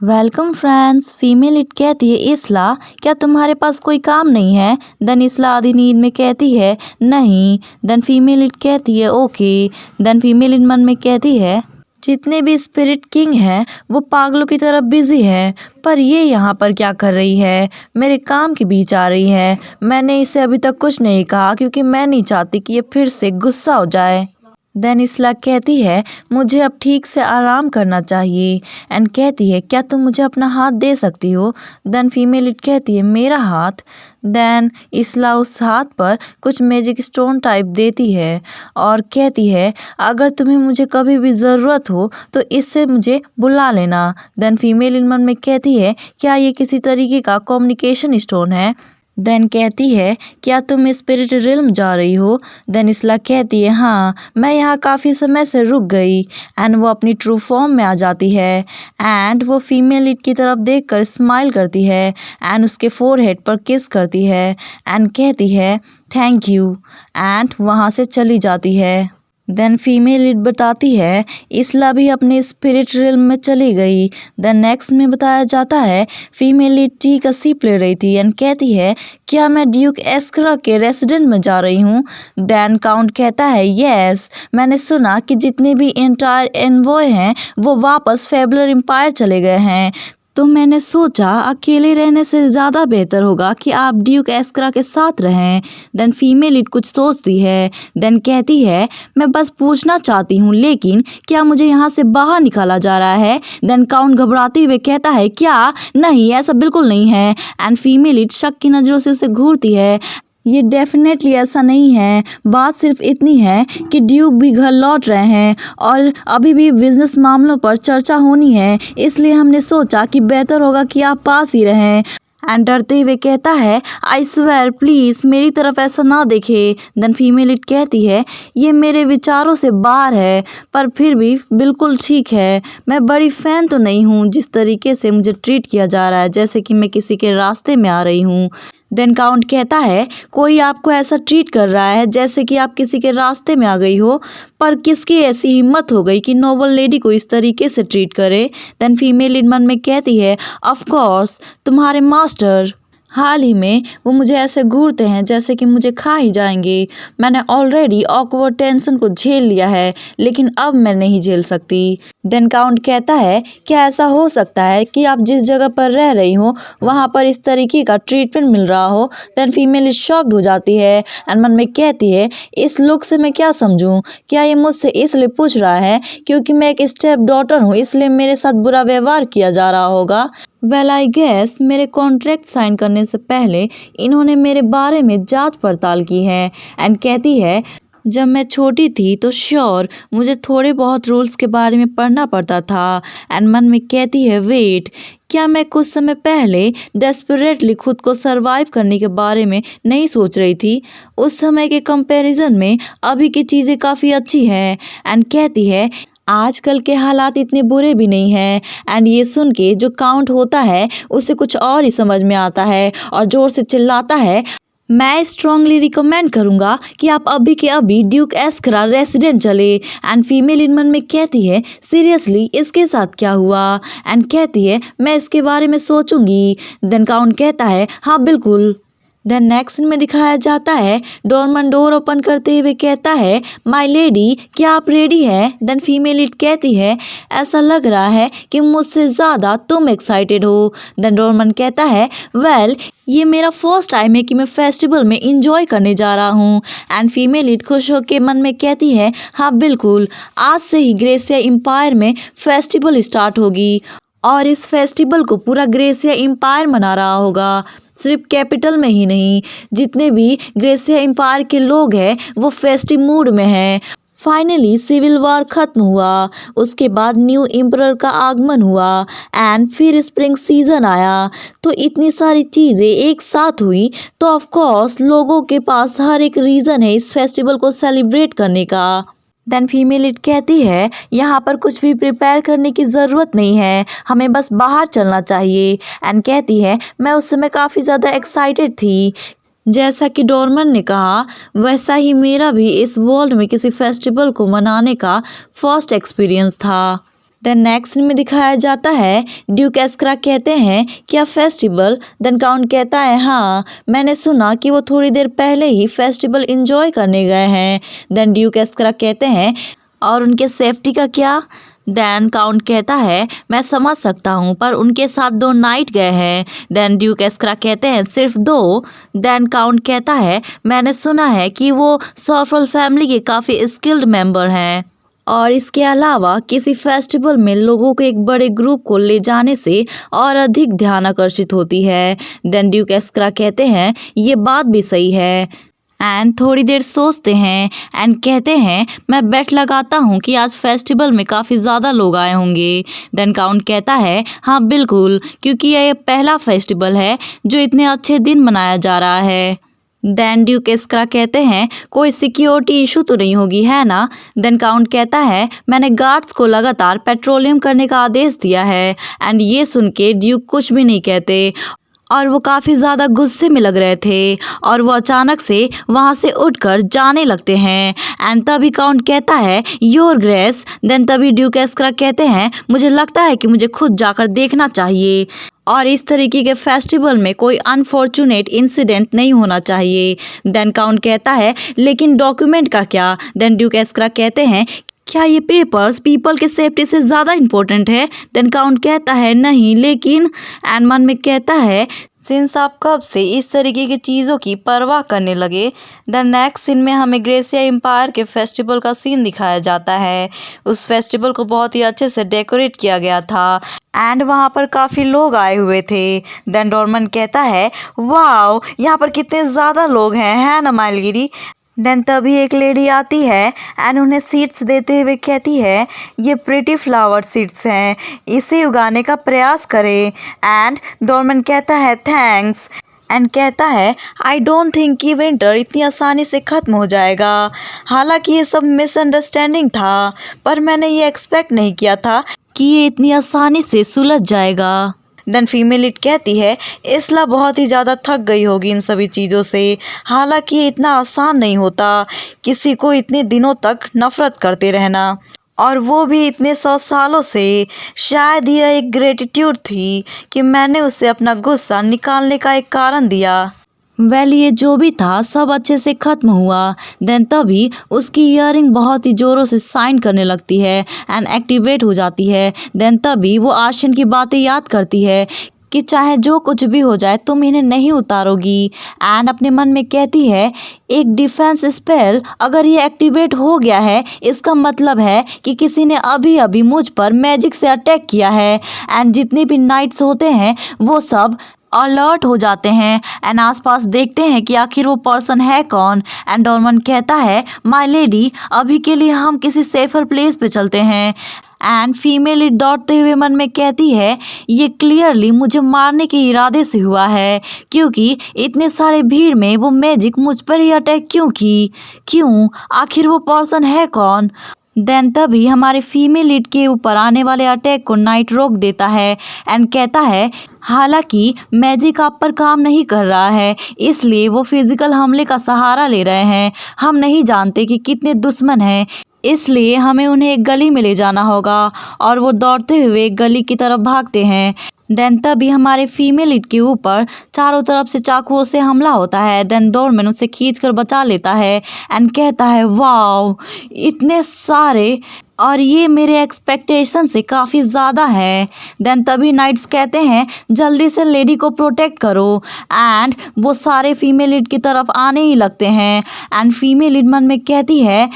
Welcome friends. Female it कहती है, इसला क्या तुम्हारे पास कोई काम नहीं है? देन इसला आधी नींद में कहती है नहीं। देन फीमेल इट कहती है ओके। देन फीमेल इन मन में कहती है जितने भी स्पिरिट किंग हैं वो पागलों की तरह बिजी हैं, पर ये यहाँ पर क्या कर रही है? मेरे काम के बीच आ रही है। मैंने इसे अभी तक कुछ नहीं कहा क्योंकि मैं नहीं चाहती कि ये फिर से गुस्सा हो जाए। देन इसला कहती है मुझे अब ठीक से आराम करना चाहिए। एंड कहती है क्या तुम मुझे अपना हाथ दे सकती हो? देन फीमेल इट कहती है मेरा हाथ? देन इसला उस हाथ पर कुछ मैजिक स्टोन टाइप देती है और कहती है अगर तुम्हें मुझे कभी भी ज़रूरत हो तो इससे मुझे बुला लेना। देन फीमेल इन मन में कहती है क्या ये किसी तरीके का कम्युनिकेशन स्टोन है? देन कहती है क्या तुम स्पिरिट रिल्म जा रही हो? देन इसला कहती है हाँ, मैं यहाँ काफ़ी समय से रुक गई। एंड वो अपनी ट्रू फॉर्म में आ जाती है एंड वो फीमेल लीड की तरफ देखकर स्माइल करती है एंड उसके फोरहेड पर किस करती है एंड कहती है थैंक यू एंड वहाँ से चली जाती है। देन फीमेल लीड बताती है इसला भी अपने स्पिरिट रिल्म में चली गई। देन नेक्स्ट में बताया जाता है फीमेल लीड टी का सिप ले रही थी एंड कहती है क्या मैं ड्यूक एस्करा के रेसिडेंट में जा रही हूँ? देन काउंट कहता है यस, मैंने सुना कि जितने भी एंटायर एनवॉय हैं वो वापस फेबुलर एम्पायर चले गए हैं, तो मैंने सोचा अकेले रहने से ज़्यादा बेहतर होगा कि आप ड्यूक एस्करा के साथ रहें। देन फीमेल लीड कुछ सोचती है। देन कहती है मैं बस पूछना चाहती हूँ लेकिन क्या मुझे यहाँ से बाहर निकाला जा रहा है? देन काउंट घबराते हुए कहता है क्या? नहीं, ऐसा बिल्कुल नहीं है। एंड फीमेल लीड शक की नज़रों से उसे घूरती है। ये डेफिनेटली ऐसा नहीं है। बात सिर्फ इतनी है कि ड्यूक भी घर लौट रहे हैं और अभी भी बिजनेस मामलों पर चर्चा होनी है, इसलिए हमने सोचा कि बेहतर होगा कि आप पास ही रहें। एंड डरते हुए कहता है आई स्वेयर प्लीज़ मेरी तरफ ऐसा ना देखे। देन फीमेल इट कहती है ये मेरे विचारों से बाहर है पर फिर भी बिल्कुल ठीक है। मैं बड़ी फ़ैन तो नहीं हूँ जिस तरीके से मुझे ट्रीट किया जा रहा है, जैसे कि मैं किसी के रास्ते में आ रही हूँ। देन काउंट कहता है कोई आपको ऐसा ट्रीट कर रहा है जैसे कि आप किसी के रास्ते में आ गई हो, पर किसकी ऐसी हिम्मत हो गई कि नोबल लेडी को इस तरीके से ट्रीट करे? देन फीमेल इन मन में कहती है ऑफ कोर्स तुम्हारे मास्टर। हाल ही में वो मुझे ऐसे घूरते हैं जैसे कि मुझे खा ही जाएंगे। मैंने ऑलरेडी ऑकवर्ड टेंशन को झेल लिया है लेकिन अब मैं नहीं झेल सकती। देन काउंट कहता है क्या ऐसा हो सकता है कि आप जिस जगह पर रह रही हो वहाँ पर इस तरीके का ट्रीटमेंट मिल रहा हो? देन फीमेल शॉक्ड हो जाती है एंड मन में कहती है इस लुक से मैं क्या समझूं? क्या ये मुझसे इसलिए पूछ रहा है क्योंकि मैं एक स्टेप डॉटर हूँ इसलिए मेरे साथ बुरा व्यवहार किया जा रहा होगा? वेल आई गेस मेरे कॉन्ट्रैक्ट साइन करने से पहले इन्होंने मेरे बारे में जांच पड़ताल की है। एंड कहती है जब मैं छोटी थी तो श्योर मुझे थोड़े बहुत रूल्स के बारे में पढ़ना पड़ता था। एंड मन में कहती है वेट, क्या मैं कुछ समय पहले डेस्परेटली खुद को सरवाइव करने के बारे में नहीं सोच रही थी? उस समय के कंपैरिजन में अभी की चीज़ें काफ़ी अच्छी हैं। एंड कहती है आजकल के हालात इतने बुरे भी नहीं हैं। एंड ये सुन के जो काउंट होता है उसे कुछ और ही समझ में आता है और ज़ोर से चिल्लाता है मैं स्ट्रांगली रिकमेंड करूँगा कि आप अभी के अभी ड्यूक एस्करा रेसिडेंट चले। एंड फीमेल इन मन में कहती है सीरियसली इसके साथ क्या हुआ? एंड कहती है मैं इसके बारे में सोचूंगी। देन काउंट कहता है हाँ बिल्कुल। देन नेक्स्ट में दिखाया जाता है डोरमन डोर ओपन करते हुए कहता है माय लेडी क्या आप रेडी हैं? देन फीमेल इट कहती है ऐसा लग रहा है कि मुझसे ज़्यादा तुम एक्साइटेड हो। देन डोरमन कहता है वेल ये मेरा फर्स्ट टाइम है कि मैं फेस्टिवल में इंजॉय करने जा रहा हूँ। एंड फीमेल इट खुश होकर मन में कहती है हाँ बिल्कुल, आज से ही ग्रेसिया एम्पायर में फेस्टिवल स्टार्ट होगी और इस फेस्टिवल को पूरा ग्रेसिया एम्पायर मना रहा होगा। सिर्फ कैपिटल में ही नहीं, जितने भी ग्रेसिया एम्पायर के लोग हैं वो फेस्टिव मूड में हैं। फाइनली सिविल वॉर खत्म हुआ, उसके बाद न्यू एम्परर का आगमन हुआ एंड फिर स्प्रिंग सीजन आया। तो इतनी सारी चीज़ें एक साथ हुई तो ऑफ कोर्स लोगों के पास हर एक रीज़न है इस फेस्टिवल को सेलिब्रेट करने का। देन फीमेल इट कहती है यहाँ पर कुछ भी प्रिपेयर करने की ज़रूरत नहीं है, हमें बस बाहर चलना चाहिए। एंड कहती है मैं उस समय काफ़ी ज़्यादा एक्साइटेड थी। जैसा कि डोरमन ने कहा वैसा ही मेरा भी इस वर्ल्ड में किसी फेस्टिवल को मनाने का फर्स्ट एक्सपीरियंस था। देन नेक्स्ट में दिखाया जाता है ड्यूक एस्करा कहते हैं क्या फेस्टिवल। देन काउंट कहता है हाँ मैंने सुना कि वो थोड़ी देर पहले ही फेस्टिवल एंजॉय करने गए हैं। देन ड्यूक एस्करा कहते हैं और उनके सेफ्टी का क्या। देन काउंट कहता है मैं समझ सकता हूँ पर उनके साथ 2 नाइट गए हैं। देन ड्यूक एस्करा कहते हैं सिर्फ 2। देन काउंट कहता है मैंने सुना है कि वो सॉफरल फैमिली के काफ़ी स्किल्ड मेंबर हैं और इसके अलावा किसी फेस्टिवल में लोगों को एक बड़े ग्रुप को ले जाने से और अधिक ध्यान आकर्षित होती है। देन ड्यूक एस्करा कहते हैं ये बात भी सही है। एंड थोड़ी देर सोचते हैं एंड कहते हैं मैं बेट लगाता हूँ कि आज फेस्टिवल में काफ़ी ज़्यादा लोग आए होंगे। देन काउंट कहता है हाँ बिल्कुल क्योंकि यह पहला फेस्टिवल है जो इतने अच्छे दिन मनाया जा रहा है। देन ड्यूक एस्करा कहते हैं कोई सिक्योरिटी इशू तो नहीं होगी है ना। देन काउंट कहता है मैंने गार्ड्स को लगातार पेट्रोलियम करने का आदेश दिया है। एंड ये सुन के ड्यूक कुछ भी नहीं कहते और वो काफ़ी ज़्यादा गुस्से में लग रहे थे और वो अचानक से वहाँ से उठकर जाने लगते हैं। एंड तभी काउंट कहता है योर ग्रेस। देन तभी ड्यूक एस्करा कहते हैं मुझे लगता है कि मुझे खुद जाकर देखना चाहिए और इस तरीके के फेस्टिवल में कोई अनफॉर्चुनेट इंसिडेंट नहीं होना चाहिए। देन काउंट कहता है लेकिन डॉक्यूमेंट का क्या। देन ड्यूक एस्करा कहते हैं क्या ये पेपर्स पीपल के सेफ्टी से ज़्यादा इम्पोर्टेंट है। देन काउंट कहता है नहीं लेकिन एंड मन में कहता है सिंस आप कब से इस तरीके की चीज़ों की परवाह करने लगे। द नेक्स्ट सीन में हमें ग्रेसिया एम्पायर के फेस्टिवल का सीन दिखाया जाता है। उस फेस्टिवल को बहुत ही अच्छे से डेकोरेट किया गया था एंड वहाँ पर काफ़ी लोग आए हुए थे। देन डॉर्मन कहता है वाओ यहाँ पर कितने ज़्यादा लोग हैं है ना माइलगिरी। देन तभी एक लेडी आती है एंड उन्हें सीड्स देते हुए कहती है ये प्रिटी फ्लावर सीड्स हैं इसे उगाने का प्रयास करें। एंड डॉर्मन कहता है थैंक्स एंड कहता है आई डोंट थिंक कि विंटर इतनी आसानी से ख़त्म हो जाएगा। हालांकि ये सब मिसअंडरस्टैंडिंग था पर मैंने ये एक्सपेक्ट नहीं किया था कि ये इतनी आसानी से सुलझ जाएगा। देन फीमेल लीड कहती है इसला बहुत ही ज़्यादा थक गई होगी इन सभी चीज़ों से। हालांकि ये इतना आसान नहीं होता किसी को इतने दिनों तक नफ़रत करते रहना और वो भी इतने 100 सालों से। शायद यह एक ग्रेटिट्यूड थी कि मैंने उसे अपना गुस्सा निकालने का एक कारण दिया। वेल ये जो भी था सब अच्छे से ख़त्म हुआ। देन तभी उसकी ईयरिंग बहुत ही ज़ोरों से साइन करने लगती है एंड एक्टिवेट हो जाती है। देन तभी वो आशियन की बातें याद करती है कि चाहे जो कुछ भी हो जाए तुम इन्हें नहीं उतारोगी। एंड अपने मन में कहती है एक डिफेंस स्पेल अगर ये एक्टिवेट हो गया है इसका मतलब है कि किसी ने अभी अभी मुझ पर मैजिक से अटैक किया है। एंड जितने भी नाइट्स होते हैं वो सब अलर्ट हो जाते हैं एंड आसपास देखते हैं कि आखिर वो पर्सन है कौन। एंड डॉर्मन कहता है माय लेडी अभी के लिए हम किसी सेफर प्लेस पे चलते हैं। एंड फीमेल दौड़ते हुए मन में कहती है ये क्लियरली मुझे मारने के इरादे से हुआ है क्योंकि इतने सारे भीड़ में वो मैजिक मुझ पर ही अटैक क्यों आखिर वो पर्सन है कौन। देन तभी हमारे फीमेल लीड के ऊपर आने वाले अटैक को नाइट रोक देता है एंड कहता है हालांकि मैजिक आप पर काम नहीं कर रहा है इसलिए वो फिजिकल हमले का सहारा ले रहे हैं। हम नहीं जानते कि कितने दुश्मन हैं इसलिए हमें उन्हें एक गली में ले जाना होगा और वो दौड़ते हुए एक गली की तरफ भागते हैं। देन तभी हमारे फीमेल लीड के ऊपर चारों तरफ से चाकुओं से हमला होता है। देन डोरमैन उसे खींचकर बचा लेता है एंड कहता है वाओ इतने सारे और ये मेरे एक्सपेक्टेशन से काफ़ी ज़्यादा है। देन तभी नाइट्स कहते हैं जल्दी से लेडी को प्रोटेक्ट करो एंड वो सारे फीमेल लीड की तरफ आने ही लगते हैं। एंड फीमेल लीड मन में कहती है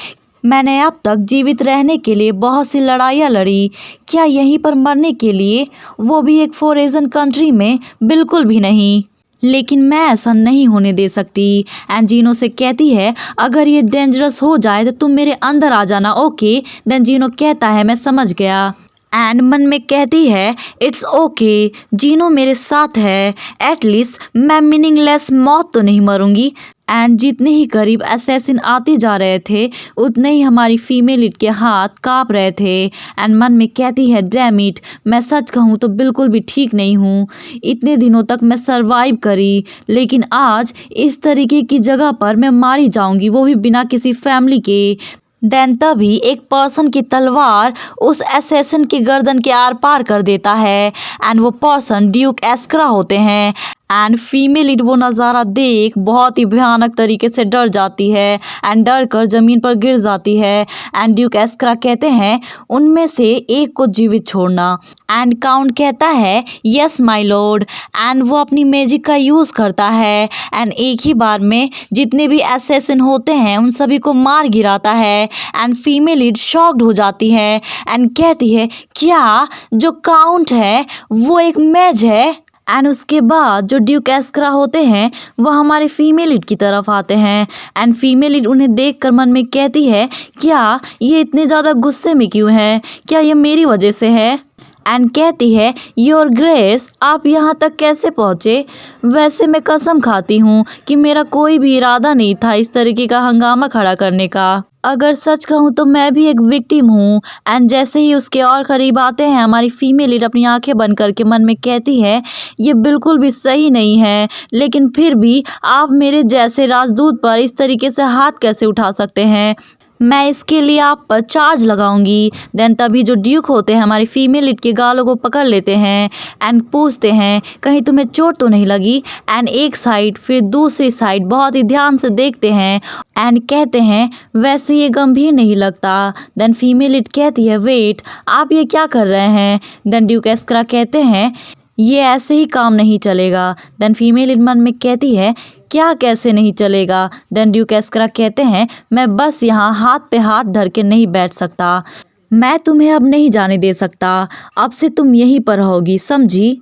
मैंने अब तक जीवित रहने के लिए बहुत सी लड़ाइयाँ लड़ी क्या यहीं पर मरने के लिए वो भी एक फॉरेन कंट्री में बिल्कुल भी नहीं। लेकिन मैं ऐसा नहीं होने दे सकती। एंड जीनो से कहती है अगर ये डेंजरस हो जाए तो तुम मेरे अंदर आ जाना ओके। देन जीनो कहता है मैं समझ गया एंड मन में कहती है इट्स ओके जीनो मेरे साथ है एटलीस्ट मैं मीनिंगलेस मौत तो नहीं मरूंगी। एंड जितने ही करीब असैसिन आते जा रहे थे उतने ही हमारी फीमेल लीड के हाथ काँप रहे थे। एंड मन में कहती है डैम इट मैं सच कहूँ तो बिल्कुल भी ठीक नहीं हूँ। इतने दिनों तक मैं सरवाइव करी लेकिन आज इस तरीके की जगह पर मैं मारी जाऊँगी वो भी बिना किसी फैमिली के। देन तभी एक पर्सन की तलवार उस असैसिन की गर्दन के आर पार कर देता है एंड वो पर्सन ड्यूक एस्करा होते हैं। एंड फीमेल लीड वो नज़ारा देख बहुत ही भयानक तरीके से डर जाती है एंड डर कर ज़मीन पर गिर जाती है। एंड ड्यूक एस्करा कहते हैं उनमें से एक को जीवित छोड़ना। एंड काउंट कहता है यस माय लॉर्ड। एंड वो अपनी मैजिक का यूज़ करता है एंड एक ही बार में जितने भी असैसिन होते हैं उन सभी को मार गिराता है। एंड फीमेल लीड शॉक्ड हो जाती है एंड कहती है क्या जो काउंट है वो एक मैज है। एंड उसके बाद जो ड्यूक एस्करा होते हैं वो हमारे फीमेल लीड की तरफ आते हैं एंड फीमेल लीड उन्हें देखकर मन में कहती है क्या ये इतने ज़्यादा गुस्से में क्यों है, क्या ये मेरी वजह से है। एंड कहती है योर ग्रेस आप यहाँ तक कैसे पहुँचे। वैसे मैं कसम खाती हूँ कि मेरा कोई भी इरादा नहीं था इस तरीके का हंगामा खड़ा करने का। अगर सच कहूँ तो मैं भी एक विक्टिम हूँ। एंड जैसे ही उसके और करीब आते हैं हमारी फीमेल लीड अपनी आंखें बंद करके मन में कहती है ये बिल्कुल भी सही नहीं है, लेकिन फिर भी आप मेरे जैसे राजदूत पर इस तरीके से हाथ कैसे उठा सकते हैं, मैं इसके लिए आप पर चार्ज लगाऊंगी। देन तभी जो ड्यूक होते हैं हमारी फीमेल लीड के गालों को पकड़ लेते हैं एंड पूछते हैं कहीं तुम्हें चोट तो नहीं लगी। एंड एक साइड फिर दूसरी साइड बहुत ही ध्यान से देखते हैं एंड कहते हैं वैसे ये गंभीर नहीं लगता। देन फीमेल लीड कहती है वेट आप ये क्या कर रहे हैं। देन ड्यूक एस्करा कहते हैं ये ऐसे ही काम नहीं चलेगा। देन फीमेल लीड मन में कहती है क्या कैसे नहीं चलेगा। देन ड्यूक एस्करा कहते हैं मैं बस यहाँ हाथ पे हाथ धर के नहीं बैठ सकता, मैं तुम्हें अब नहीं जाने दे सकता, अब से तुम यहीं पर रहोगी समझी।